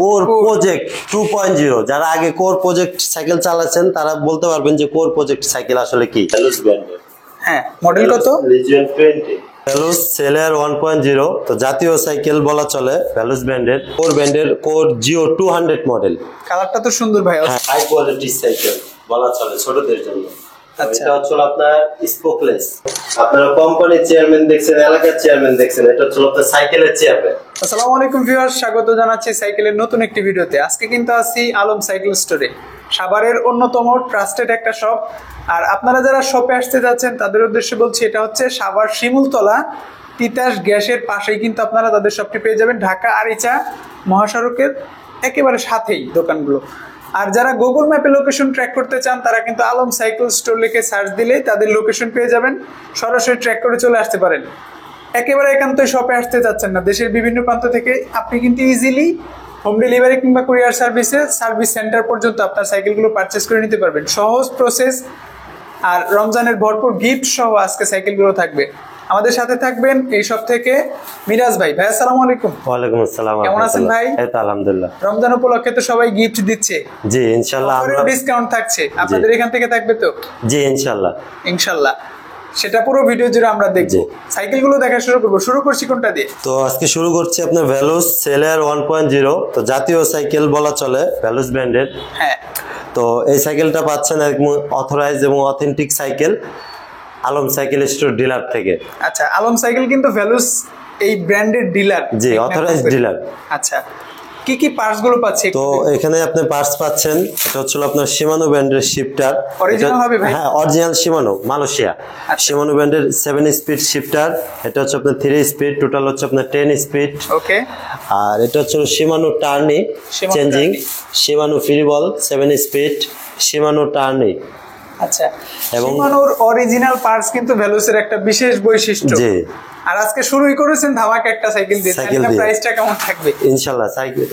Core project 2.0 যারা আগে core project cycle চালাচ্ছেন তারা বলতে পারবেন যে কোর প্রজেক্ট সাইকেল আসলে কি। ভ্যালুস ব্র্যান্ডের। হ্যাঁ, মডেল কত? লিজিয়ন 20। ভ্যালুস সেলার 1.0 তো জাতীয় সাইকেল বলা চলে ভ্যালুস ব্র্যান্ডের। কোর ব্র্যান্ডের কোর জিও 200 মডেল। কালারটা তো সুন্দর ভাই। হাই কোয়ালিটি সাইকেল বলা চলে ছোটদের জন্য। আচ্ছা, এটা হচ্ছে আপনার স্পোকলেস। আপনারা কোম্পানির চেয়ারম্যান দেখছেন, এলাকার চেয়ারম্যান দেখছেন, এটা হচ্ছে আপনার সাইকেলের চেয়ারম্যান। আসসালামু আলাইকুম ভিউয়ার্স, স্বাগত জানাচ্ছি সাইকেলের নতুন একটি ভিডিওতে। আজকে কিন্তু আছি আলম সাইকেল স্টোরে, সাভারের অন্যতম ট্রাস্টেড একটা শপ। আর আপনারা যারা শপে আসতে যাচ্ছেন তাদের উদ্দেশ্যে বলছি, এটা হচ্ছে সাভার শিমুলতলা তিতাস গ্যাসের পাশেই কিন্তু আপনারা তাদের শপটি পেয়ে যাবেন, ঢাকা আরিচা মহাসড়কের একেবারে সাথেই দোকানগুলো। আর যারা গুগল ম্যাপে লোকেশন ট্র্যাক করতে চান তারা কিন্তু আলম সাইকেল স্টোর লিখে সার্চ দিলেই তাদের লোকেশন পেয়ে যাবেন, সরাসরি ট্র্যাক করে চলে আসতে পারেন। একেবারে একান্তই শপে আসতে যাচ্ছেন না, দেশের বিভিন্ন প্রান্ত থেকে আপনি কিন্তু ইজিলি হোম ডেলিভারি কিংবা কুরিয়ার সার্ভিস সেন্টার পর্যন্ত আপনার সাইকেলগুলো পারচেস করে নিতে পারবেন। সহজ প্রসেস আর রমজানের ভরপুর গিফট সহ আজকে সাইকেলগুলো থাকবে। আমাদের সাথে থাকবেন এই সব থেকে মিরাজ ভাই। ভাই আসসালামু আলাইকুম। ওয়ালাইকুম আসসালাম। কেমন আছেন ভাই? এই তো আলহামদুলিল্লাহ। রমজান উপলক্ষে তো সবাই গিফট দিচ্ছে। জি ইনশাআল্লাহ, আমরা ডিসকাউন্ট থাকছে, আপনাদের এখান থেকে থাকবে তো? জি ইনশাআল্লাহ ইনশাআল্লাহ, সেটা পুরো ভিডিও জুড়ে আমরা দেখবো। সাইকেলগুলো দেখা শুরু করছি কোনটা দিয়ে? তো আজকে শুরু করছি আপনার ভ্যালুস সেলার 1.0 তো জাতীয় সাইকেল বলা চলে ভ্যালুস ব্র্যান্ডের। হ্যাঁ, তো এই সাইকেলটা পাচ্ছেন একদম অথরাইজ এবং authentic cycle Alam cycle store dealer থেকে। আচ্ছা, আলম সাইকেল কিন্তু ভ্যালুস এই ব্র্যান্ডের ডিলার। জি, অথরাইজ ডিলার। আচ্ছা, কি কি পার্টস গুলো পাচ্ছি? তো এখানে আপনি পার্টস পাচ্ছেন, এটা হচ্ছে আপনার শিমানো ব্র্যান্ডের শিফটার। অরিজিনাল হবে ভাই? হ্যাঁ, অরিজিনাল শিমানো, মালয়েশিয়া। শিমানো ব্র্যান্ডের 7 স্পিড শিফটার। এটা হচ্ছে আপনার 3 স্পিড, টোটাল হচ্ছে আপনার 10 স্পিড। ওকে। আর এটা হচ্ছে Shimano Tourney changing, Shimano free ball 7 speed, Shimano Tourney. আচ্ছা, শিমানোর অরিজিনাল পার্টস কিন্তু ভ্যালুসের একটা বিশেষ বৈশিষ্ট্য। জি। আর আজকে শুরুই করেছেন ধামাকা একটা সাইকেল দিয়ে। প্রাইসটা কেমন থাকবে? ইনশাআল্লাহ সাইকেল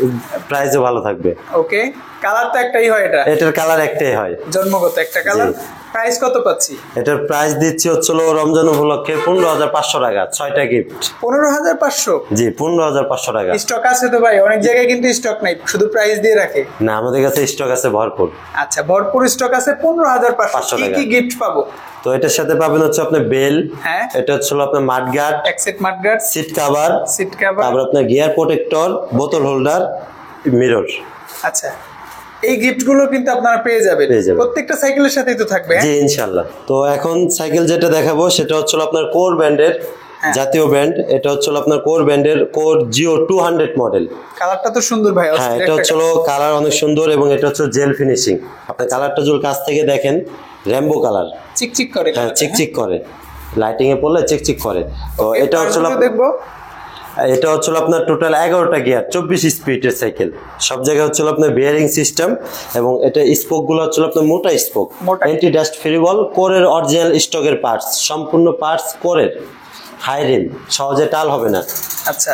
প্রাইসও ভালো থাকবে। ওকে। কালার তো একটাই হয়, এটার কালার একটাই হয়, জন্মগত একটা কালার। প্রাইস কত পাচ্ছি? এটার প্রাইস দিচ্ছি হচ্ছে রমজান উপলক্ষে 15,500 টাকা, 6টা গিফট। 15,500? জি, 15,500 টাকা। স্টক আছে তো ভাই? অনেক জায়গায় কিন্তু স্টক নাই, শুধু প্রাইস দিয়ে রাখে। না, আমাদের কাছে স্টক আছে ভরপুর। আচ্ছা, ভরপুর স্টক আছে। 15,500 টাকা। কি গিফট পাবো? তো এটার সাথে পাবেন হচ্ছে আপনার বেল। হ্যাঁ। এটা হচ্ছে আপনার মাডগার্ড, এক সেট মাডগার্ড, সিট কভার, তারপর আপনার গিয়ার প্রোটেক্টর, বোতল হোল্ডার, মিরর। আচ্ছা, এই গিফটগুলো কিন্তু আপনারা পেয়ে যাবেন প্রত্যেকটা সাইকেলের সাথেই তো থাকবে। জি ইনশাআল্লাহ। তো এখন সাইকেল যেটা দেখাবো সেটা হচ্ছে আপনার কোর ব্র্যান্ডের জাতীয় ব্র্যান্ড। এটা হচ্ছে আপনার কোর ব্র্যান্ডের কোর জিও 200 মডেল। কালারটা তো সুন্দর ভাই। হ্যাঁ, এটা হচ্ছে কালার অনেক সুন্দর এবং এটা হচ্ছে জেল ফিনিশিং। আপনি কালারটা যদি কাছ থেকে দেখেন, র্যাম্বো কালার, চিকচিক করে। হ্যাঁ, চিকচিক করে, লাইটিং এ পড়লে চিকচিক করে। তো এটা হচ্ছে দেখবো, এটা হচ্ছে আপনার টোটাল 11টা গিয়ার, 24 স্পিডের সাইকেল। সব জায়গায় হচ্ছে আপনার বিয়ারিং সিস্টেম এবং এটা স্পোক গুলো হচ্ছে আপনার মোটা স্পোক, অ্যান্টি ডাস্ট ফ্রি বল, কোরের অরিজিনাল স্টকের পার্টস, সম্পূর্ণ পার্টস কোরের, হাই রিম, সহজে টাল হবে না। আচ্ছা,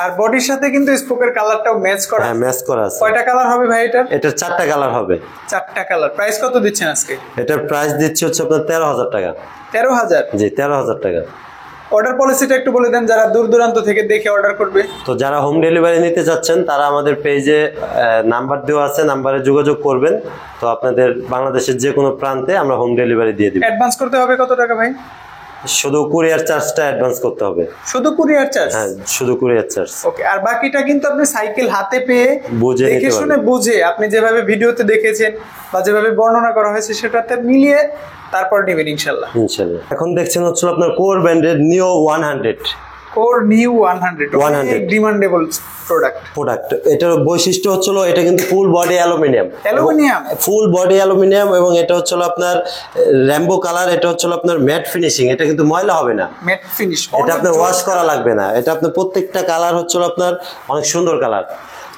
আর বডির সাথে কিন্তু স্পোকের কালারটাও ম্যাচ করা। হ্যাঁ, ম্যাচ করা আছে। কয়টা কালার হবে ভাই এটা? এটার 4টা কালার হবে। 4টা কালার। প্রাইস কত দিচ্ছেন আজকে? এটার প্রাইস দিচ্ছে হচ্ছে আপনার 13,000 টাকা। 13,000? জি, 13,000 টাকা। অর্ডার পলিসিটা একটু বলে দেন, যারা দূর দূরান্ত থেকে দেখে অর্ডার করবে। তো যারা হোম ডেলিভারি নিতে চাচ্ছেন তারা আমাদের পেজে নাম্বার দেওয়া আছে, নাম্বারে যোগাযোগ করবেন। তো আপনাদের বাংলাদেশের যে কোনো প্রান্তে আমরা হোম ডেলিভারি দিয়ে দিব। অ্যাডভান্স করতে হবে কত টাকা ভাই? শুধু কুরিয়ার চার্জটা অ্যাডভান্স করতে হবে। শুধু কুরিয়ার চার্জ? হ্যাঁ, শুধু কুরিয়ার চার্জ। ওকে। আর বাকিটা কিন্তু আপনি সাইকেল হাতে পেয়ে বুঝে দেখে শুনে বুঝে আপনি যেভাবে ভিডিওতে দেখেছেন বা যেভাবে বর্ণনা করা হয়েছে সেটাতে মিলিয়ে তারপর নেবেন ইনশাআল্লাহ। ইনশাআল্লাহ। এখন দেখছেন হচ্ছে আপনার কোর ব্র্যান্ডের নিও 100। Core new 100 demandable product. এটার বৈশিষ্ট্য হচ্ছে এটা কিন্তু full body aluminium, full body aluminium এবং এটা হচ্ছে আপনার র্যাম্বো কালার। এটা হচ্ছে আপনার ম্যাট ফিনিশিং, এটা কিন্তু ময়লা হবে না, ম্যাট ফিনিশ। এটা আপনার ওয়াশ করা লাগবে না। এটা আপনার প্রত্যেকটা কালার হচ্ছে আপনার অনেক সুন্দর কালার।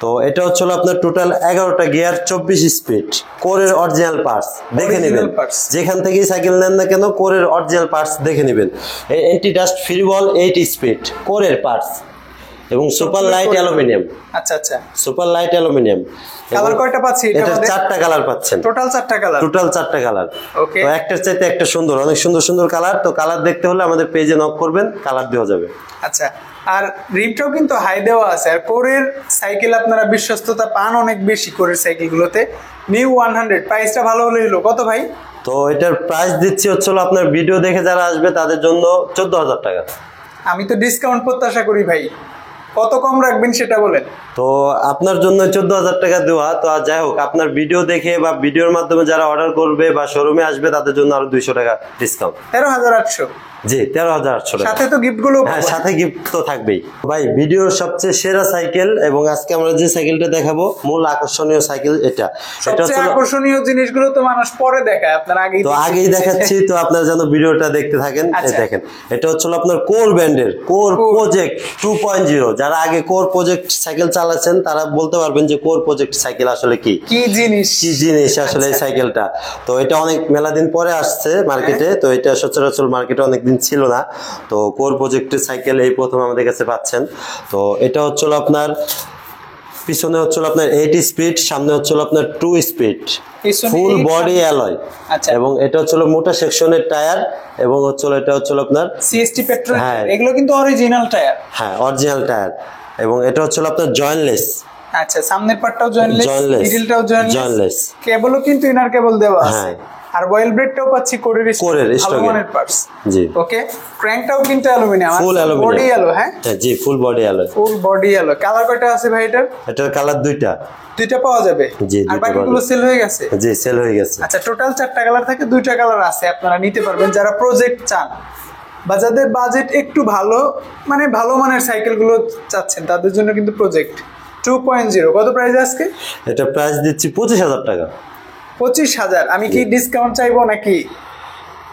তো এটা হচ্ছে আপনার টোটাল 11টা গিয়ার, 24 স্পিড, কোরের অরিজিনাল পার্টস দেখে নেবেন। যেখান থেকেই সাইকেল নেন না কেন, কোরের অরিজিনাল পার্টস দেখে নেবেন। অ্যান্টি ডাস্ট ফ্রি বল 8 স্পিড, কোরের পার্টস এবং সুপার লাইট অ্যালুমিনিয়াম। আচ্ছা আচ্ছা, সুপার লাইট অ্যালুমিনিয়াম। কালার কয়টা পাচ্ছি? এটা 4টা কালার পাচ্ছেন। টোটাল 4টা কালার? টোটাল 4টা কালার। ওকে। তো একটার চাইতে একটা সুন্দর, অনেক সুন্দর সুন্দর কালার। তো কালার দেখতে হলে আমাদের পেজে নক করবেন, কালার দেওয়া যাবে। আচ্ছা, আর রিমটাও কিন্তু হাই দেওয়া আছে। আর কোরের সাইকেল আপনারা বিশ্বস্ততা পান অনেক বেশি কোরের সাইকেলগুলোতে। নিউ 100 প্রাইসটা ভালো হলে হলো কত ভাই? তো এটার প্রাইস দিচ্ছি হচ্ছিল আপনার ভিডিও দেখে যারা আসবে তাদের জন্য 14,000 টাকা। আমি তো ডিসকাউন্ট প্রত্যাশা করি ভাই, কত কম রাখবেন সেটা বলেন। তো আপনার জন্য 14,000 টাকা দেওয়া। তো আর যাই হোক, আপনার ভিডিও দেখে বা ভিডিওর মাধ্যমে যারা অর্ডার করবে বা শোরুমে আসবে তাদের জন্য আরো 200 টাকা ডিসকাউন্ট। 13,800। জি 13,800 টাকা। সাথে তো গিফট গুলো, হ্যাঁ সাথে গিফট তো থাকবেই ভাই। ভিডিওর সবচেয়ে সেরা সাইকেল এবং আজকে আমরা যে সাইকেলটা দেখাবো মূল আকর্ষণীয় সাইকেল এটা। সবচেয়ে আকর্ষণীয় জিনিসগুলো তো মানুষ পরে দেখায়, আপনার আগেই দেখাচ্ছি। তো আপনারা যেন ভিডিওটা দেখতে থাকেন। দেখেন এটা হচ্ছে আপনার কোর ব্র্যান্ডের কোর প্রজেক্ট 2.0। যারা আগে কোর প্রজেক্ট সাইকেল চালাচ্ছেন তারা বলতে পারবেন যে কোর প্রজেক্ট সাইকেল আসলে কি জিনিস আসলে এই সাইকেলটা। তো এটা অনেক মেলা দিন পরে আসছে মার্কেটে। তো এটা সচরাচর মার্কেটে অনেকদিন ছিল না। তো কোর প্রজেক্টের সাইকেল এই প্রথম আমাদের কাছে পাচ্ছেন। তো এটা হচ্ছিল আপনার পিছনে হচ্ছিল আপনার 8 স্পিড, সামনে হচ্ছিল আপনার 2 স্পিড, ফুল বডি অ্যালয়। এবং এটা হচ্ছিল মোটা সেকশনের টায়ার এবং হচ্ছিল এটা হচ্ছিল আপনার সিএসটি পেট্রোল। এগুলো কিন্তু অরিজিনাল টায়ার। হ্যাঁ অরিজিনাল টায়ার। এবং এটা হচ্ছিল আপনার জয়েন্টলেস। আচ্ছা, সামনের পার্টটাও জয়েন্টলেস, মিডলটাও জয়েন্টলেস, কেবলও কিন্তু ইনার কেবল দেওয়া আছে। আর বয়েল ব্রেডটাও পাচ্ছি কোরের স্টকের পার্টস। জি ওকে। ক্র্যাঙ্কটাও কিন্তু aluminium, full aluminium, body alloy. হ্যাঁ জি full body alloy, full body alloy. Colour কয়টা আছে ভাই এটার? এটার কালার দুইটা পাওয়া যাবে। জি আর বাকিগুলো সেল হয়ে গেছে? জি সেল হয়ে গেছে। আচ্ছা, টোটাল 4টা কালার থাকে, 2টা কালার আছে, আপনারা নিতে পারবেন যারা প্রজেক্ট চান বা যাদের বাজেট একটু ভালো, মানে ভালো মানের সাইকেলগুলো চাচ্ছেন তাদের জন্য কিন্তু প্রজেক্ট 2.0। কত প্রাইস আজকে? এটা প্রাইস দিচ্ছি 25,000 টাকা। 25,000। আমি কি ডিসকাউন্ট চাইবো নাকি?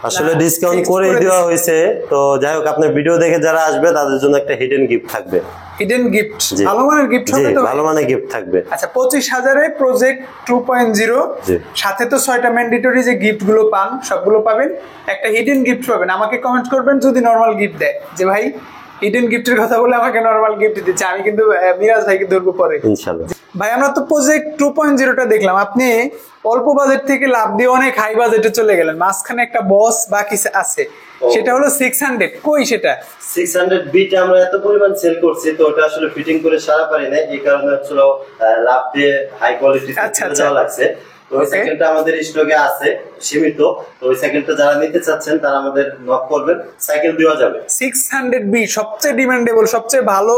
আসলে ডিসকাউন্ট করে দেওয়া হয়েছে। তো যাই হোক, আপনার ভিডিও দেখে যারা আসবে তাদের জন্য একটা হিডেন গিফট থাকবে। হিডেন গিফট, ভালো মানের গিফট হবে তো? ভালো মানের গিফট থাকবে। আচ্ছা, 25,000 এ প্রজেক্ট 2.0, সাথে তো 6টা ম্যান্ডেটরি যে গিফট গুলো পান সবগুলো পাবেন, একটা হিডেন গিফট পাবেন। আমাকে কমেন্ট করবেন যদি নরমাল গিফট দেয়, যে ভাই হিডেন গিফটের কথা বলে আমাকে নরমাল গিফট দিচ্ছে, আমি কিন্তু মিরাজ ভাইকে ধরবো পরে ইনশাআল্লাহ। ভাই আমরা তো প্রজেক্ট 2.0টা দেখলাম, আপনি অল্প বাজেট থেকে লাভ দিয়ে অনেক হাই বাজেটে চলে গেলেন, মাঝখানে একটা বস বাকি আছে, সেটা হলো 600। কই সেটা? 600 বিটা আমরা এত পরিমাণ সেল করছি, তো ওটা আসলে ফিটিং করে সারা পারি না, এই কারণে হচ্ছে লাভ দিয়ে হাই কোয়ালিটি দেওয়া লাগছে। তো ওই সাইকেলটা আমাদের স্টকে আছে সীমিত। তো ওই সাইকেলটা যারা নিতে চাচ্ছেন তারা আমাদের নক করবেন, সাইকেল দেওয়া যাবে। 600 বি সবচেয়ে ডিমান্ডেবল, সবচেয়ে ভালো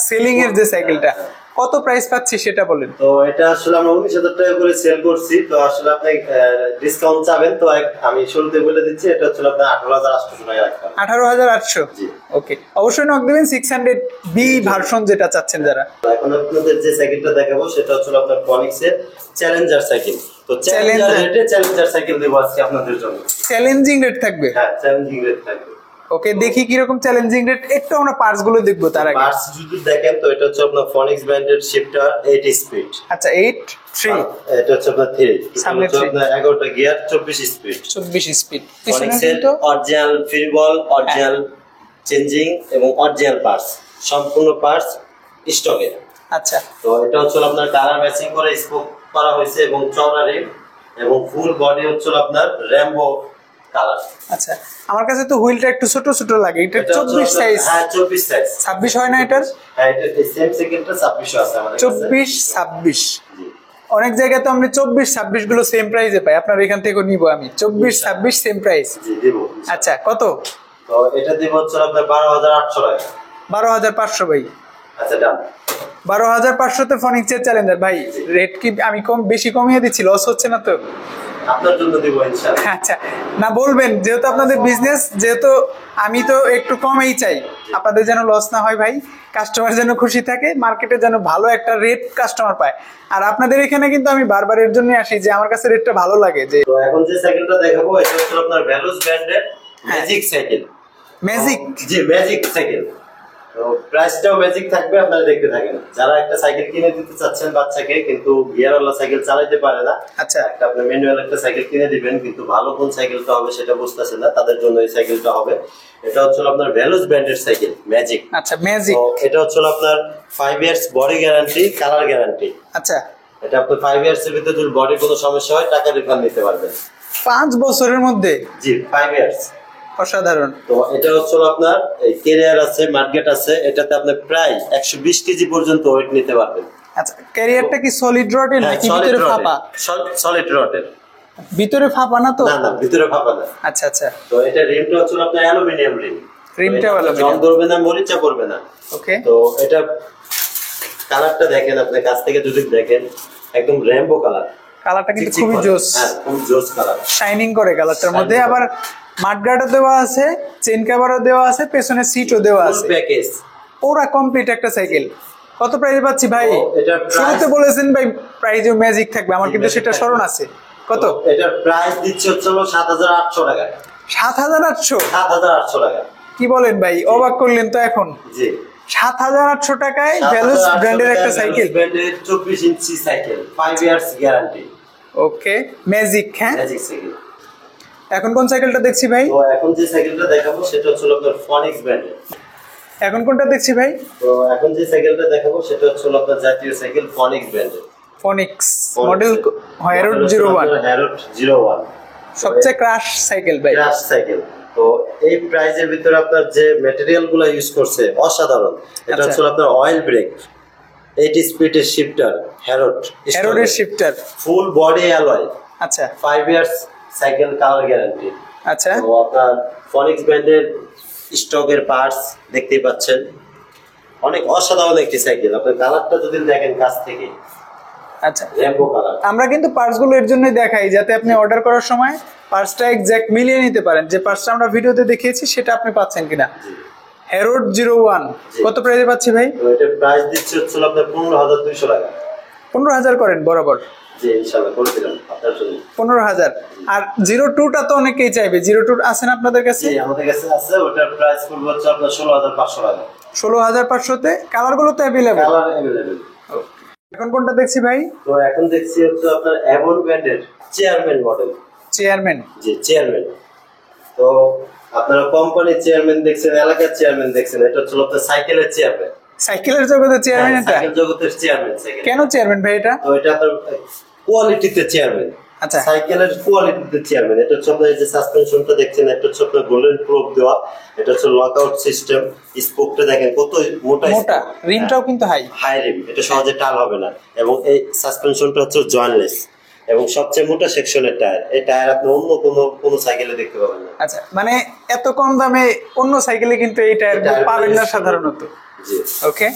সেলিং এর যে সাইকেলটা, কত প্রাইস পাচ্ছি সেটা বলেন। তো এটা আসলে আমরা 19,000 টাকা করে সেল করছি। তো আসলে আপনি ডিসকাউন্ট চাবেন, তো আমি শুরুতে বলে দিচ্ছি এটা হচ্ছে আপনার 18,800 টাকা রাখবেন। 18,800। জি ওকে, অবশ্যই নক দিবেন 600 বি ভার্সন যেটা চাচ্ছেন যারা। এখন আপনাদের যে সাইকেলটা দেখাবো সেটা হচ্ছে আপনার ফনিক্সের চ্যালেঞ্জার সাইকেল। তো চ্যালেঞ্জার সাইকেল দেবো আজকে আপনাদের জন্য। চ্যালেঞ্জিং রেট থাকবে? হ্যাঁ চ্যালেঞ্জিং রেট থাকবে। ওকে, দেখি কি রকম চ্যালেঞ্জিং রেট। একটু আমরা পার্টস গুলো দেখবো তার আগে। পার্টস যদি দেখেন তো এটা হচ্ছে আপনার ফনিক্স ব্র্যান্ডের শিফটার 8 স্পিড। আচ্ছা 8-3, এটা হচ্ছে আপনার 3, সামনে হচ্ছে আপনার 11টা গিয়ার, 24 স্পিড। 24 স্পিড। ফনিক্সের original free ball, original changing এবং অরিজিনাল পার্টস, সম্পূর্ণ পার্টস স্টকে। আচ্ছা, তো এটা হচ্ছে আপনার কালার ম্যাচিং করে স্কোপ করা হয়েছে এবং চওড়া রিম এবং ফুল বডি হচ্ছে আপনার র্যাম্বো কালার। আচ্ছা, আমার কাছে তো হুইলটা একটু ছোট ছোট লাগে, এটা 24 সাইজ। হ্যাঁ 24 সাইজ। 26 হয় না এটার? হ্যাঁ এটা সেম সেকেন্ডটা 26 আছে আমাদের কাছে। 24-26। অনেক জায়গায় তো আমরা 24-26 গুলো সেম প্রাইসে পাই, আপনার এখান থেকে নিব আমি। 24-26 সেম প্রাইস। জি দেব। আচ্ছা কত? তো এটা দেব হচ্ছে আপনার 12,800 টাকা। 12,500 ভাই। আচ্ছা ডান। 12,500 তে ফনিক্সের চ্যালেঞ্জার ভাই। রেট কি আমি বেশি কমিয়ে দিচ্ছি? লস হচ্ছে না তো? আপনার জন্য দেব ইনশাআল্লাহ। আচ্ছা, না বলবেন, যেহেতু আপনাদের বিজনেস, যেহেতু আমি তো একটু কমেই চাই, আপনাদের যেন লস না হয় ভাই, কাস্টমার যেন খুশি থাকে, মার্কেটে যেন ভালো একটা রেট কাস্টমার পায়। আর আপনাদের এখানে কিন্তু আমি বারবার এর জন্য আসি যে আমার কাছে রেটটা ভালো লাগে। যে তো এখন যে সাইকেলটা দেখাবো এটা হচ্ছে আপনার ভ্যালুস ব্র্যান্ডের ম্যাজিক সাইকেল। ম্যাজিক? জি ম্যাজিক সাইকেল। তো প্রাইসটাও ম্যাজিক থাকবে, আপনারা দেখতে থাকেন। যারা একটা সাইকেল কিনে দিতে চাচ্ছেন বাচ্চাকে, কিন্তু গিয়ারওয়ালা সাইকেল চালাতে পারে না, আচ্ছা একটা আপনি ম্যানুয়াল একটা সাইকেল কিনে দিবেন, কিন্তু ভালো কোন সাইকেলটা হবে সেটা বুঝতেছেন না, তাদের জন্য এই সাইকেলটা হবে। এটা হচ্ছে আপনার ভ্যালুস ব্র্যান্ডের সাইকেল ম্যাজিক। আচ্ছা ম্যাজিক। এটা হচ্ছে আপনার 5 years body guarantee, colour guarantee. আচ্ছা, এটা আপনি 5 ইয়ার্স এর ভিতরে যদি বডি কোনো সমস্যা হয় টাকা রিফান্ড নিতে পারবেন 5 বছরের মধ্যে? জি 5 ইয়ার্স। অসাধারণ। তো এটা হচ্ছে আপনার এই ক্যারিয়ার আছে, মার্কেট আছে, এটাতে আপনি প্রায় 120 কেজি পর্যন্ত ওয়েট নিতে পারবেন। আচ্ছা, ক্যারিয়ারটা কি সলিড রডের নাকি ভিতরে ফাঁপা? সলিড রডের। ভিতরে ফাঁপা না তো? না না, ভিতরে ফাঁপা না। আচ্ছা আচ্ছা। তো এটা রিমটা হচ্ছে আপনার অ্যালুমিনিয়াম রিম। রিমটা জং ধরবে না, মরিচা পড়বে না। ওকে। তো এটা কালারটা দেখেন, আপনি কাছ থেকে যদি দেখেন একদম রেইনবো কালার। কালারটা কিন্তু খুবই জোস। হ্যাঁ, খুব জোস কালার। শাইনিং করে কালারটার মধ্যে। আবার মাডগার্ডও দেওয়া আছে, চেইন কভারও দেওয়া আছে, পেছনে সিটও দেওয়া আছে। প্যাকেজ পুরো কমপ্লিট একটা সাইকেল। কত প্রাইস পাচ্ছি ভাই? এটা শুরুতে বলেছেন ভাই প্রাইজও ম্যাজিক থাকবে, আমার কিন্তু সেটা স্মরণ আছে। কত? এটার প্রাইস দিচ্ছে হচ্ছে ৭৮০০ টাকা। ৭৮০০? ৭৮০০ টাকা। কি বলেন ভাই, অবাক করলেন তো এখন। জি, ৭৮০০ টাকায় ভ্যালুস ব্র্যান্ডের একটা সাইকেল। ব্র্যান্ডের 24 ইঞ্চি সাইকেল, 5 ইয়ার্স গ্যারান্টি। ওকে, ম্যাজিক। হ্যাঁ, ম্যাজিক সাইকেল। এখন কোন সাইকেলটা দেখছি ভাই? তো এখন যে সাইকেলটা দেখাবো সেটা হচ্ছে আপনার ফনিক্স ব্র্যান্ডের। এখন কোনটা দেখছি ভাই? তো এখন যে সাইকেলটা দেখাবো সেটা হচ্ছে আপনার জাতীয় সাইকেল ফনিক্স ব্র্যান্ডের। ফনিক্স মডেল হ্যারোড 01। হ্যারোড 01 সবচেয়ে ক্রাশ সাইকেল ভাই। Crash cycle. তো এই প্রাইজের ভিতরে আপনার যে ম্যাটেরিয়াল গুলো ইউজ করছে অসাধারণ। এটা হচ্ছে আপনার অয়েল ব্রেক, 8 স্পিডের শিফটার, হ্যারোডের শিফটার, ফুল বডি অ্যালয়। আচ্ছা, 5 ইয়ার্স সাইকেল কালার গ্যারান্টি। আচ্ছা। তো আপনার ফনিক্স ব্র্যান্ডের স্টকের পার্টস দেখতেই পাচ্ছেন। অনেক অসাধারণ একটি সাইকেল। আপনার কালারটা যদি দেখেন কাছ থেকে, আচ্ছা, রেইনবো কালার। আমরা কিন্তু পার্টসগুলো এর জন্যই দেখাই যাতে আপনি অর্ডার করার সময় পার্টসটা এক্সাক্ট মিলিয়ে নিতে পারেন, যে পার্টসটা আমরা ভিডিওতে দেখিয়েছি সেটা আপনি পাচ্ছেন কিনা। হ্যারোড 01 কত প্রাইসে পাচ্ছি ভাই? তো এটা প্রাইস দিচ্ছে হচ্ছে আপনার 15,200 টাকা। 15,000 করেন বরাবর? জি, ইনশাআল্লাহ করে দিলাম আপনার জন্য। 15,000। আর 02টা তো অনেকেই চাইবে। 02 আছেন আপনাদের কাছে? জি, আমাদের কাছে আছে। ওটার প্রাইস পড়বে হচ্ছে আপনার 16,500 টাকা। 16,500 তে কালারগুলো তো अवेलेबल। Colour available. এখন কোনটা দেখছি ভাই? তো এখন দেখছি হচ্ছে আপনার অ্যাভন ব্র্যান্ডের চেয়ারম্যান মডেল। চেয়ারম্যান? জি, চেয়ারম্যান। তো আপনারা কোম্পানির চেয়ারম্যান দেখছেন, এলাকার চেয়ারম্যান দেখছেন, এটা হচ্ছে আপনার সাইকেলের চেয়ারম্যান। সাইকেলের জগতের চেয়ারম্যান এটা? সাইকেল জগতের চেয়ারম্যান সাইকেল। কেন চেয়ারম্যান ভাই এটা? তো এটা আপনার কোয়ালিটিতে চেয়ারম্যান। আচ্ছা, সাইকেলের কোয়ালিটিতে চেয়ারম্যান। এটা হচ্ছে আপনার এই যে সাসপেনশনটা দেখছেন, এটা হচ্ছে আপনার গোল্ডেন প্রোপ দেওয়া। এটা হচ্ছে লকআউট সিস্টেম। স্পোকটা দেখেন কত মোটা। মোটা রিমটাও কিন্তু হাই রিম। এটা সহজে টাল হবে না। এবং এই সাসপেনশনটা হচ্ছে জয়েন্টলেস এবং সবচেয়ে মোটা সেকশনের টায়ার। এই টায়ার আপনি অন্য কোনো সাইকেলে দেখতে পাবেন না। আচ্ছা, মানে এত কম দামে অন্য সাইকেলে কিন্তু এই টায়ারগুলো পাবেন না সাধারণত। জি, ওকে।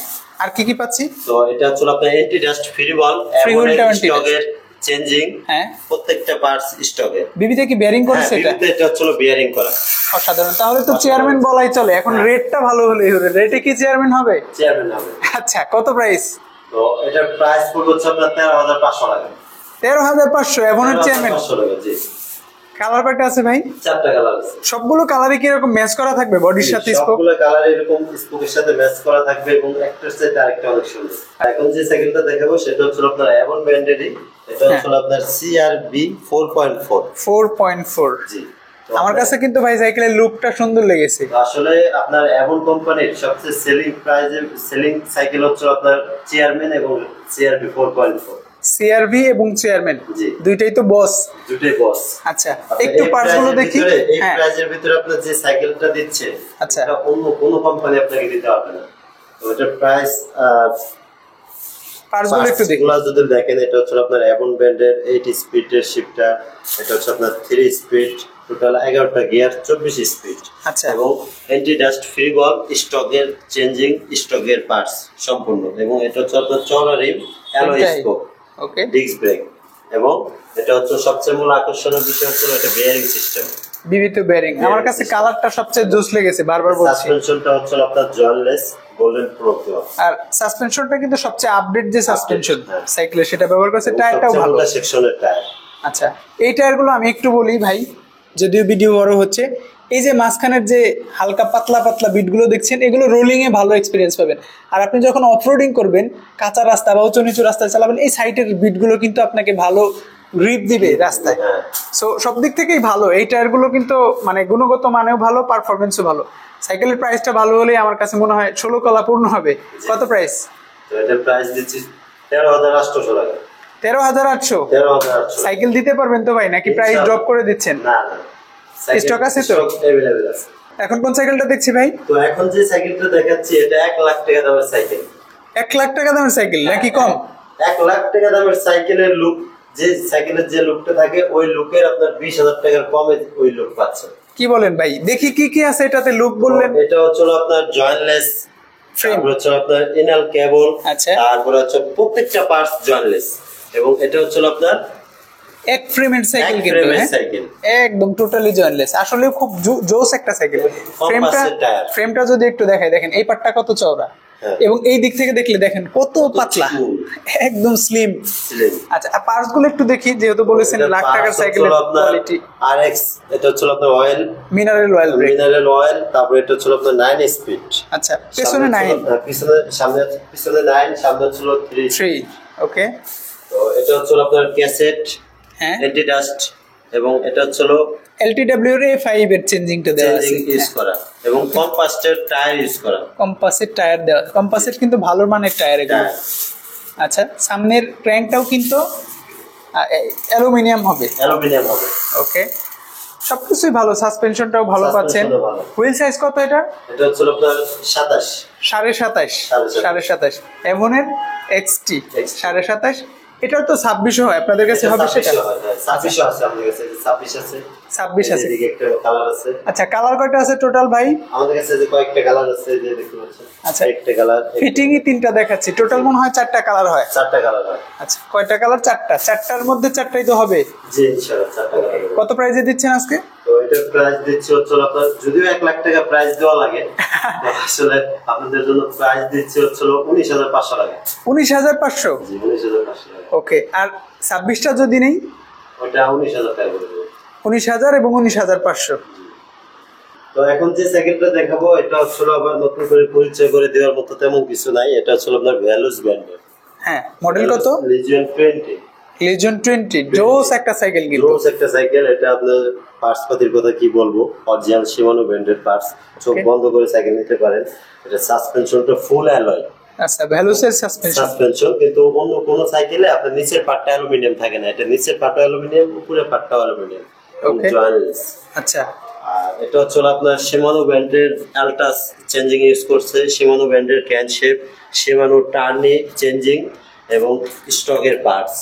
আর কি কি পাচ্ছি? তো এটা হচ্ছে আপনার অ্যান্টি ডাস্ট ফ্রি বল, স্টকের চেঞ্জিং। হ্যাঁ, প্রত্যেকটা পার্টস স্টকে। বিবিতে কি বেয়ারিং করেছে এটা? বিবিতে এটা হচ্ছে বেয়ারিং করা। অসাধারণ। তাহলে তো চেয়ারম্যান বলাই চলে। এখন রেটটা ভালো হলেই হলো। রেটে কি চেয়ারম্যান হবে? চেয়ারম্যান হবে। আচ্ছা, কত প্রাইস? তো এটার প্রাইস পড়বে হচ্ছে আপনার 13,500 টাকা। 13,500 এভনের চেয়ারম্যান? 13,500 টাকা। জি। কালার কয়টা আছে ভাই? 4টা কালার আছে। সবগুলো কালারে কি এরকম ম্যাচ করা থাকবে বডির সাথে? সবগুলো কালার এরকম স্পোকের সাথে ম্যাচ করা থাকবে এবং একটার সাথে আরেকটা অনেক সুন্দর। এখন যে সাইকেলটা দেখাবো সেটা হচ্ছে আপনার অ্যাভন ব্র্যান্ডেরই। এটা হচ্ছে আপনার CRB 4.4। 4.4। জি। আমার কাছে কিন্তু ভাই সাইকেলের লুকটা সুন্দর লেগেছে। আসলে আপনার অ্যাভন কোম্পানির সবচেয়ে সেলিং সাইকেল হচ্ছে আপনার চেয়ারম্যান এবং CRB 4.4। সিআরভি এবং চেয়ারম্যান দুইটাই তো বস। দুইটাই বস। আচ্ছা, একটু পার্টসগুলো দেখি। এই প্রাইজের ভিতরে আপনার যে সাইকেলটা দিচ্ছে, আচ্ছা, এটা অন্য কোনো কোম্পানি আপনাকে দিতে পারবে না। তো এটার প্রাইস পার্টসগুলো একটু দেখি। যদি দেখেন, এটা হচ্ছে আপনার অ্যাভন ব্র্যান্ডের 8 স্পিডের শিফটার। এটা হচ্ছে আপনার 3 স্পিড, টোটাল 11টা গিয়ার, 24 স্পিড। আচ্ছা, এবং অ্যান্টি ডাস্ট ফ্রি বল, স্টকের চেঞ্জিং, স্টকের পার্টস সম্পূর্ণ। এবং এটা হচ্ছে আপনার চওড়া রিম, অ্যালয় স্পোক, ওকে, ডিস্ক ব্রেক। এবং এটা হচ্ছে সবচেয়ে মূল আকর্ষণীয় বিষয় হচ্ছে এটা বেয়ারিং সিস্টেম, বিবিতে বেয়ারিং। আমার কাছে কালারটা সবচেয়ে জোস লেগেছে, বারবার বলছি। সাসপেনশনটা হচ্ছে আপনার জয়েন্টলেস গোল্ডেন প্রোপ দেওয়া। আর সাসপেনশনটা কিন্তু সবচেয়ে আপডেট যে সাসপেনশন সাইকেলে সেটা ব্যবহার করছে। টায়ারটাও ভালো, সেকশনের টায়ার। আচ্ছা, এই টায়ারগুলো আমি একটু বলি ভাই, যদিও ভিডিও বড় হচ্ছে। এই যে মাঝখানের যে হালকা পাতলা পাতলা বিটগুলো দেখছেন, এগুলো রোলিং এ ভালো এক্সপিরিয়েন্স পাবেন। আর আপনি যখন অফরোডিং করবেন, কাঁচা রাস্তা বা উঁচু নিচু রাস্তায় চালাবেন, এই সাইডের বিটগুলো কিন্তু আপনাকে ভালো গ্রিপ দিবে রাস্তায়। সো সব দিক থেকেই ভালো এই টায়ারগুলো, কিন্তু মানে গুণগত মানেও ভালো, পারফরমেন্সও ভালো। সাইকেলের প্রাইসটা ভালো হলে আমার কাছে মনে হয় 16 কলা পূর্ণ হবে। কত প্রাইস? তো এটার প্রাইস দিচ্ছি 13,800 টাকা। 13,800? সাইকেল দিতে পারবেন তো ভাই, নাকি প্রাইস ড্রপ করে দিচ্ছেন? না না, স্টক আছে তো? अवेलेबल আছে। এখন কোন সাইকেলটা দেখছি ভাই? তো এখন যে সাইকেলটা দেখাচ্ছি এটা 1 লাখ টাকা দামের সাইকেল। 1 লাখ টাকা দামের সাইকেল নাকি কম? 1 লাখ টাকা দামের সাইকেলের লুক, যে সাইকেলের যে লুকটা থাকে ওই লুকের আপনার 20,000 টাকার কমে ওই লুক পাচ্ছেন। কি বলেন ভাই? দেখি কি কি আছে এটাতে, লুক বললেন। এটা হচ্ছে আপনার জয়েন্টলেস ফ্রেম, তারপর হচ্ছে আপনার ইনাল কেবল, আচ্ছা, তারপর হচ্ছে প্রত্যেকটা পার্টস জয়েন্টলেস, এবং এটা হচ্ছে আপনার এক ফ্রেমের সাইকেল কিন্তু সাইকেল একদম টোটালি জয়েন্টলেস। আসলে খুব জোস একটা সাইকেল। ফ্রেমটা যদি একটু দেখাই, দেখেন এই পাটটা কত চওড়া এবং এই দিক থেকে দেখলে দেখেন কত পাতলা, একদম স্লিম। আচ্ছা, পার্টস গুলো একটু দেখি, যেহেতু বলেছেন লাখ টাকার সাইকেলের কোয়ালিটি। আরএক্স, এটা হচ্ছে আপনার অয়েল, মিনারেল অয়েল, তারপর এটা হচ্ছে আপনার 9 স্পিড। আচ্ছা, পেছনে 9, পিছনে 9, সামনে হচ্ছে 3। ওকে। তো এটা হচ্ছে আপনার ক্যাসেট, অ্যান্টি ডাস্ট, এবং এটা হচ্ছে এলটিডব্লিউ এর A5 এর চেঞ্জিংটা দেওয়া আছে, ইউজ করা, এবং কম্পাসেট টায়ার ইউজ করা। কম্পাসেট টায়ার দেওয়া, কম্পাসেট কিন্তু ভালো মানের টায়ার এগুলো। আচ্ছা, সামনের ক্র্যাঙ্কটাও কিন্তু অ্যালুমিনিয়াম হবে। ওকে, সবকিছুই ভালো, সাসপেনশনটাও ভালো পাচ্ছেন। হুইল সাইজ কত এটা? এটা হচ্ছে আপনার 27, 27.5 এভনের এক্সটি 27.5। এটাও তো 26 হয় আপনাদের কাছে, হবে সেটা? 26 আছে আমাদের কাছে, 26 আছে, 26 আছে। এদিকে একটা কালার আছে। আচ্ছা, কালার কয়টা আছে টোটাল ভাই? আমাদের কাছে যে কয়েকটা কালার আছে, যে দেখতে পাচ্ছেন। আচ্ছা, একটা কালার, ফিটিংই 3টা দেখাচ্ছি, টোটাল মনে হয় 4টা কালার হয়। 4টা কালার হয়। আচ্ছা, কয়টা কালার? 4টা। 4টার মধ্যে 4টাই তো হবে। জি ইনশাআল্লাহ 4টা কালার। কত প্রাইসে দিচ্ছেন আজকে? তো এটার প্রাইস দিচ্ছি হচ্ছে আপনার, যদিও 1 লাখ টাকা প্রাইস দেওয়া লাগে, তো আসলে আপনাদের জন্য প্রাইস দিচ্ছি হচ্ছে 19,500 টাকা। 19,500? জি 19,500 টাকা। ওকে, আর 26টা যদি নেই? ওটা 19,000 টাকা করে দেব। 19,000 এবং 19,500। তো এখন যে সাইকেলটা দেখাবো এটা হচ্ছে আবার নতুন করে পরিচয় করে দেওয়ার মতো তেমন কিছু নাই। এটা হচ্ছে আপনার ভ্যালুস ব্র্যান্ডের। হ্যাঁ, মডেল কত? লিজিয়ন 20। লিজিয়ন 20, জোস একটা সাইকেল কিন্তু। জোস একটা সাইকেল। এটা আপনার পার্টস পাতির কথা কি বলবো, অরিজিনাল শিমানো ব্র্যান্ডের পার্টস, চোখ বন্ধ করে সাইকেল নিতে পারেন। এটা সাসপেনশনটা ফুল অ্যালয়। আচ্ছা, ভ্যালুসের সাসপেনশন, কিন্তু অন্য কোন সাইকেলে আপনার নিচের পার্টটা অ্যালুমিনিয়াম থাকে না, এটা নিচের পার্টটা অ্যালুমিনিয়াম, উপরের পার্টটা অ্যালুমিনিয়াম। আচ্ছা, আর এটা হচ্ছে আপনার শিমানো ব্র্যান্ডের অ্যালটাস চেঞ্জিং ইউজ করছে, শিমানো ব্র্যান্ডের ক্যান শেপ, শিমানো টার্নি চেঞ্জিং, এবং স্টকের পার্টস,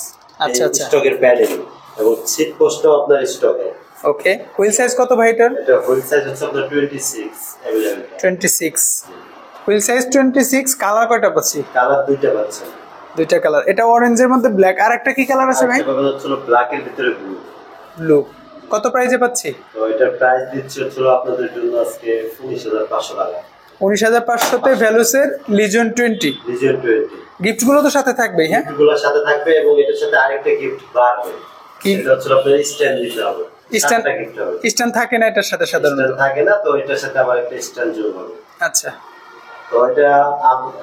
আচ্ছা, স্টকের প্যাডেল, এবং সিট পোস্টও আপনার স্টকে। ওকে, হুইল সাইজ কত ভাই এটার? এটা হুইল সাইজ হচ্ছে আপনার 26 अवेलेबल। 26 wheel size, 26। কালার কয়টা পাচ্ছি? কালার দুইটা পাচ্ছেন, দুইটা কালার। এটা অরেঞ্জের মধ্যে ব্ল্যাক, আর একটা কি কালার আছে ভাই? এটা হচ্ছে ব্ল্যাক এর ভিতরে ব্লু। কত প্রাইসে পাচ্ছি? তো এটার প্রাইস দিচ্ছি হচ্ছে আপনাদের জন্য আজকে 19,500 টাকা। 19,500 তে ভ্যালুসের লিজিয়ন 20। লিজিয়ন 20 গিফট গুলো তো সাথে থাকবে? হ্যাঁ, গিফটগুলোর সাথে থাকবে, এবং এটার সাথে আরেকটা গিফট বাড়বে। এটা হচ্ছে আপনার স্ট্যান্ড দিতে হবে। স্ট্যান্ড থাকে না এটার সাথে? সাধারণত থাকে না, তো এটার সাথে আবার একটা স্ট্যান্ড যোগ হবে। আচ্ছা, তো এটা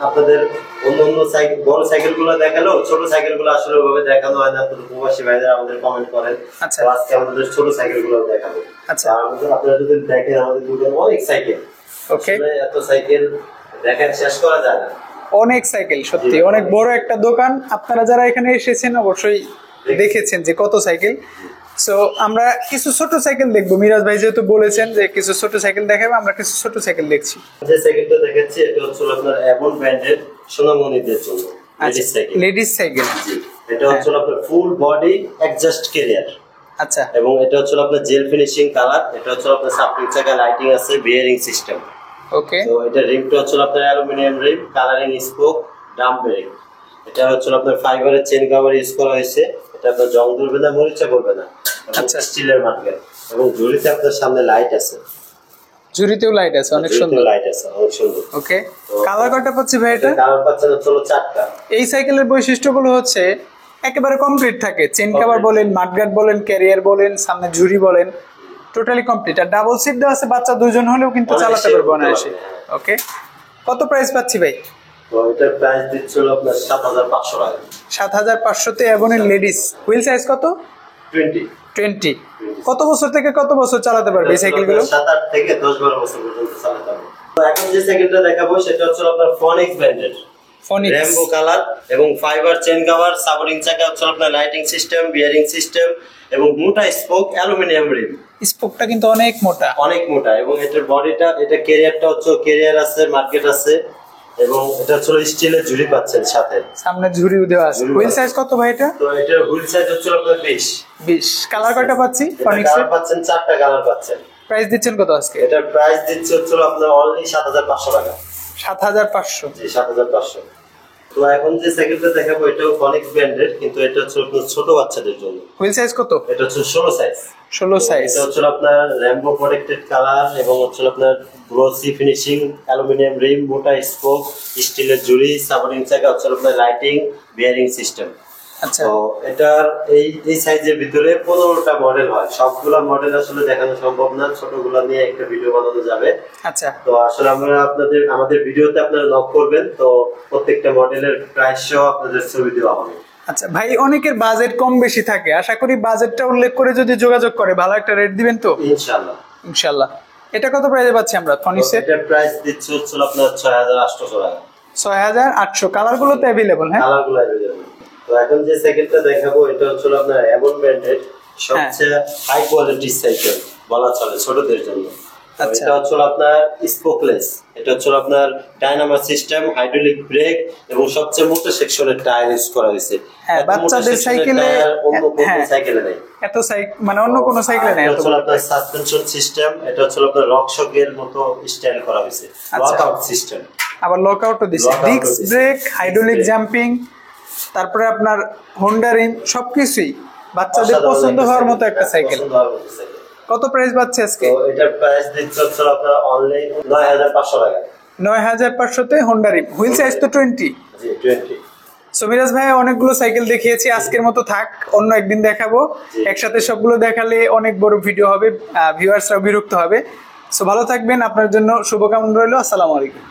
আপনাদের অন্য সাইকেল, বড় সাইকেলগুলো দেখালো, ছোট সাইকেলগুলো আসলে ওইভাবে দেখানো হয় না। তো প্রবাসী ভাইরা আমাদের কমেন্ট করেন, আচ্ছা, আজকে আমাদের ছোট সাইকেলগুলো দেখাবো। আচ্ছা, আপনারা যদি দেখেন আমাদের দোকানে অনেক সাইকেল। ওকে, এত সাইকেল দেখেন শেষ করা যায় না, অনেক সাইকেল, সত্যি অনেক বড় একটা দোকান। আপনারা যারা এখানে এসেছেন অবশ্যই দেখেছেন যে কত সাইকেল। সো আমরা কিছু ছোট সাইকেল দেখবো, মিরাজ ভাই যেহেতু বলেছেন যে কিছু ছোট সাইকেল দেখাবো, আমরা কিছু ছোট সাইকেল দেখছি। যে সাইকেলটা দেখাচ্ছি এটা হচ্ছে আপনার অ্যাভন ব্র্যান্ডের সোনামণিদের জন্য লেডিস সাইকেল। এটা হচ্ছে আপনার ফুল বডি অ্যাডজাস্ট ক্যারিয়ার। আচ্ছা, এবং এটা হচ্ছে আপনার জেল ফিনিশিং কালার। এটা হচ্ছে আপনার সাপোর্টিং চাকা, লাইটিং আছে, বিয়ারিং সিস্টেম। ওকে, তো এটা রিমটা হচ্ছে আপনার অ্যালুমিনিয়াম রিম, কালারিং স্পোক, ড্রাম ব্রেক। এটা হচ্ছে আপনার ফাইবারের চেন কভার ইউজ করা হয়েছে। এটা আপনার জং ধরবে না, মরিচা করবে না। আচ্ছা, স্টিলের মার্কেট, এবং ঝুড়িতে আপনার সামনে লাইট আছে, ঝুড়িতেও লাইট আছে, অনেক সুন্দর লাইট আছে, অনেক সুন্দর। ওকে, কালার কয়টা পাচ্ছি ভাই এটা? কালার পাচ্ছেন হচ্ছে 4টা। এই সাইকেলের বৈশিষ্ট্যগুলো হচ্ছে একেবারে কমপ্লিট থাকে, চেন কভার বলেন, মাডগার্ড বলেন, ক্যারিয়ার বলেন, সামনে ঝুড়ি বলেন, টোটালি কমপ্লিট। আর ডাবল সিট দেওয়া আছে, বাচ্চা দুজন হলেও কিন্তু চালাতে পারবে অনায়াসে। ওকে, কত প্রাইস পাচ্ছি ভাই? তো এটার প্রাইস দিচ্ছিল আপনার 7,500 টাকা। 7,500 তে এভনের লেডিস। হুইল সাইজ কত? 20। কত বছর থেকে কত বছর চালাতে পারবে এই সাইকেলগুলো? 7-8 থেকে 10-12 বছর পর্যন্ত চালাতে পারবে। তো এখন যে সাইকেলটা দেখাবো সেটা হচ্ছে আপনার ফনিক্স ব্র্যান্ডের, রেইনবো কালার, এবং ফাইবার চেন কভার, সাপোর্টিং চাকা হচ্ছে আপনার লাইটিং সিস্টেম, বিয়ারিং সিস্টেম, এবং মোটা স্পোক, অ্যালুমিনিয়াম রিম। স্পোকটা কিন্তু অনেক মোটা। অনেক মোটা, এবং এটার বডিটা, এটা ক্যারিয়ারটা হচ্ছে ক্যারিয়ার আছে, মার্কেট আছে, এবং এটা হচ্ছে স্টিলের ঝুড়ি পাচ্ছেন সাথে, সামনে ঝুড়িও দেওয়া আছে। হুইল সাইজ কত ভাই এটা? তো এটার হুইল সাইজ হচ্ছে আপনার 20। কালার কয়টা পাচ্ছি? কালার পাচ্ছেন 4টা কালার পাচ্ছেন। প্রাইস দিচ্ছেন কত আজকে? এটার প্রাইস দিচ্ছে হচ্ছে আপনার অনলি 7500 টাকা। 7500? জি 7500। তো এখন যে সাইকেলটা দেখাবো এটাও ফনিক্স ব্র্যান্ডের, কিন্তু এটা হচ্ছে আপনার ছোট বাচ্চাদের জন্য। হুইল সাইজ কত? এটা হচ্ছে 16 সাইজ। 16 সাইজ। এটা হচ্ছে আপনার র্যাম্বো প্রোটেক্টেড কালার, এবং হচ্ছে আপনার গ্লোসি ফিনিশিং, অ্যালুমিনিয়াম রিম, মোটা স্পোক, স্টিলের জুড়ি, সাপোর্টিং চাকা, হচ্ছে আপনার লাইটিং, বিয়ারিং সিস্টেম। আচ্ছা, তো এটার এই সাইজের ভিতরে 15টা মডেল হয়। সবগুলা মডেল আসলে দেখানো সম্ভব না, ছোটগুলা নিয়ে একটা ভিডিও বানানো যাবে। আচ্ছা। তো আসলে আমরা আমাদের ভিডিওতে আপনারা নক করবেন, তো প্রত্যেকটা মডেলের প্রাইস সহ আপনাদের ছবি দেওয়া হবে। আচ্ছা ভাই, অনেকের বাজেট কম বেশি থাকে, আশা করি বাজেটটা উল্লেখ করে যদি যোগাযোগ করে ভালো একটা রেট দিবেন তো? ইনশাআল্লাহ। ইনশাআল্লাহ। এটা কত প্রাইসে পাচ্ছি আমরা ফনিক্সের? এটার প্রাইস দিচ্ছে হচ্ছে আপনার 6800 টাকা। 6800। কালারগুলো তো अवेलेबल? হ্যাঁ, কালারগুলো अवेलेबल। তো এখন যে সাইকেলটা দেখাবো এটা হচ্ছে আপনার অ্যাভন ব্র্যান্ডের সবচেয়ে হাই কোয়ালিটির সাইকেল বলা চলে ছোটদের জন্য। আচ্ছা। এটা হচ্ছে আপনার স্পোকলেস, এটা হচ্ছে আপনার ডাইনামো সিস্টেম, হাইড্রোলিক ব্রেক, এবং সবচেয়ে মোটা সেকশনের টায়ার ইউজ করা হয়েছে। হ্যাঁ, বাচ্চাদের সাইকেলে অন্য কোনো সাইকেলে নেই। এত মানে অন্য কোনো সাইকেলে নেই। এটা হচ্ছে আপনার সাসপেনশন সিস্টেম, এটা হচ্ছে আপনার রকশকের মতো স্টাইল করা হয়েছে, লকআউট সিস্টেম। আবার লকআউটও দিছে, ডিস্ক ব্রেক, হাইড্রোলিক জাম্পিং, তারপরে আপনার হোন্ডা রিম, সবকিছুই বাচ্চাদের পছন্দ হওয়ার মতো একটা সাইকেল। কত প্রাইস পাচ্ছে আজকে? তো এটার প্রাইস দিচ্ছে হচ্ছে আপনার অনলি 9500 টাকা। 9500 তে হোন্ডা রিম। হুইল সাইজ তো 20? জি 20। মিরাজ ভাই অনেকগুলো সাইকেল দেখিয়েছি, আজকের মতো থাক, অন্য একদিন দেখাবো। একসাথে সবগুলো দেখালে অনেক বড় ভিডিও হবে, ভিউয়ার্সরাও বিরক্ত হবে। সো ভালো থাকবেন, আপনার জন্য শুভকামনা রইল। আসসালামু আলাইকুম।